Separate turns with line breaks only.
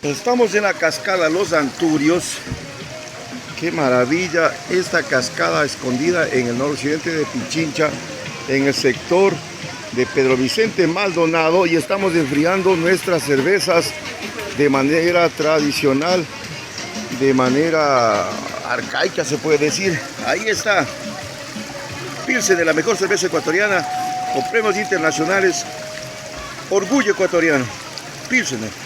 Estamos en la cascada Los Anturios. Qué maravilla esta cascada escondida en el noroccidente de Pichincha, en el sector de Pedro Vicente Maldonado, y estamos enfriando nuestras cervezas de manera tradicional, de manera arcaica se puede decir. Ahí está, Pilsen, de la mejor cerveza ecuatoriana con premios internacionales, orgullo ecuatoriano, Pilsen.